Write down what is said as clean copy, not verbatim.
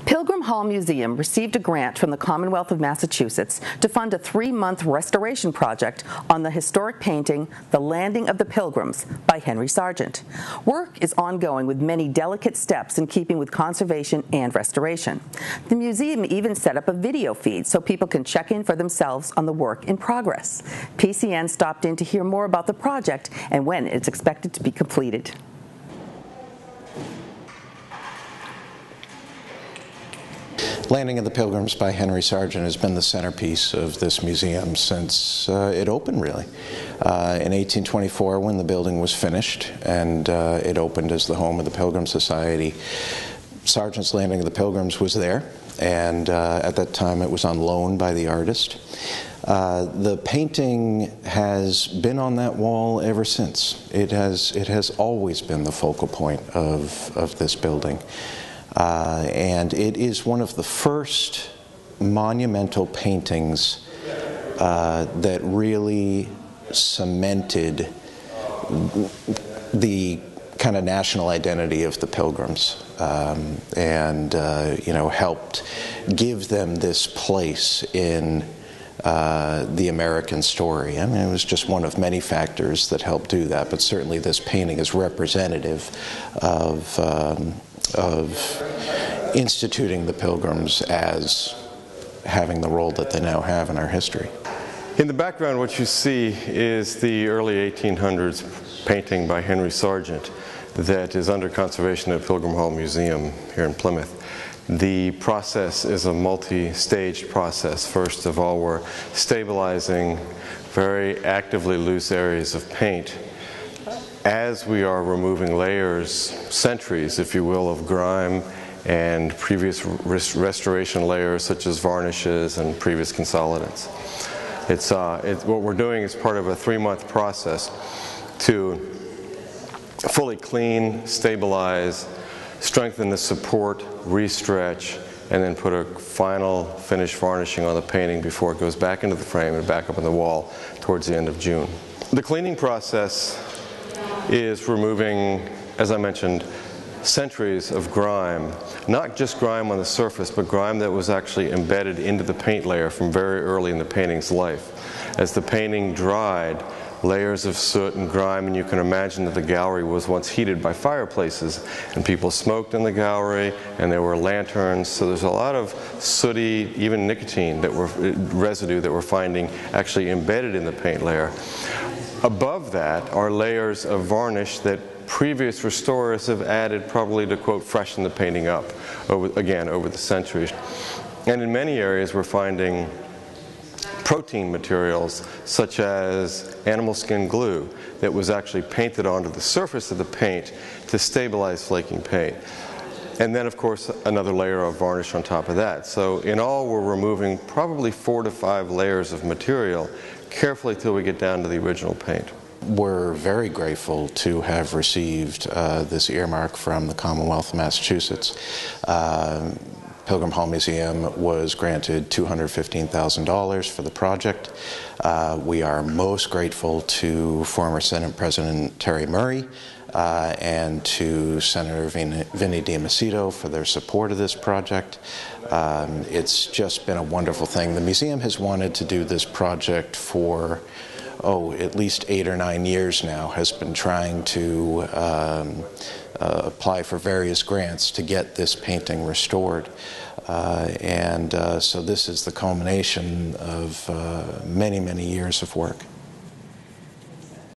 Pilgrim Hall Museum received a grant from the Commonwealth of Massachusetts to fund a 3-month restoration project on the historic painting, The Landing of the Pilgrims, by Henry Sargent. Work is ongoing with many delicate steps in keeping with conservation and restoration. The museum even set up a video feed so people can check in for themselves on the work in progress. PCN stopped in to hear more about the project and when it's expected to be completed. Landing of the Pilgrims by Henry Sargent has been the centerpiece of this museum since it opened, really. In 1824, when the building was finished and it opened as the home of the Pilgrim Society, Sargent's Landing of the Pilgrims was there, and at that time it was on loan by the artist. The painting has been on that wall ever since. It has always been the focal point of this building. And it is one of the first monumental paintings that really cemented the kind of national identity of the Pilgrims, and helped give them this place in the American story. I mean, it was just one of many factors that helped do that, but certainly this painting is representative of instituting the Pilgrims as having the role that they now have in our history. In the background, what you see is the early 1800s painting by Henry Sargent that is under conservation at Pilgrim Hall Museum here in Plymouth. The process is a multi-staged process. First of all, we're stabilizing very actively loose areas of paint as we are removing layers, centuries, if you will, of grime and previous restoration layers such as varnishes and previous consolidants. What we're doing is part of a 3-month process to fully clean, stabilize, strengthen the support, re-stretch, and then put a final finish varnishing on the painting before it goes back into the frame and back up on the wall towards the end of June. The cleaning process is removing, as I mentioned, centuries of grime. Not just grime on the surface, but grime that was actually embedded into the paint layer from very early in the painting's life. As the painting dried, layers of soot and grime, and you can imagine that the gallery was once heated by fireplaces, and people smoked in the gallery, and there were lanterns, so there's a lot of sooty, even nicotine residue that we're finding actually embedded in the paint layer. Above that are layers of varnish that previous restorers have added, probably to, quote, freshen the painting up, over the centuries. And in many areas we're finding protein materials such as animal skin glue that was actually painted onto the surface of the paint to stabilize flaking paint. And then, of course, another layer of varnish on top of that. So in all, we're removing probably 4 to 5 layers of material carefully till we get down to the original paint. We're very grateful to have received this earmark from the Commonwealth of Massachusetts. Pilgrim Hall Museum was granted $215,000 for the project. We are most grateful to former Senate President Terry Murray and to Senator Vinnie D'Amaceto for their support of this project. It's just been a wonderful thing. The museum has wanted to do this project for at least 8 or 9 years now, has been trying to apply for various grants to get this painting restored. So this is the culmination of many, many years of work.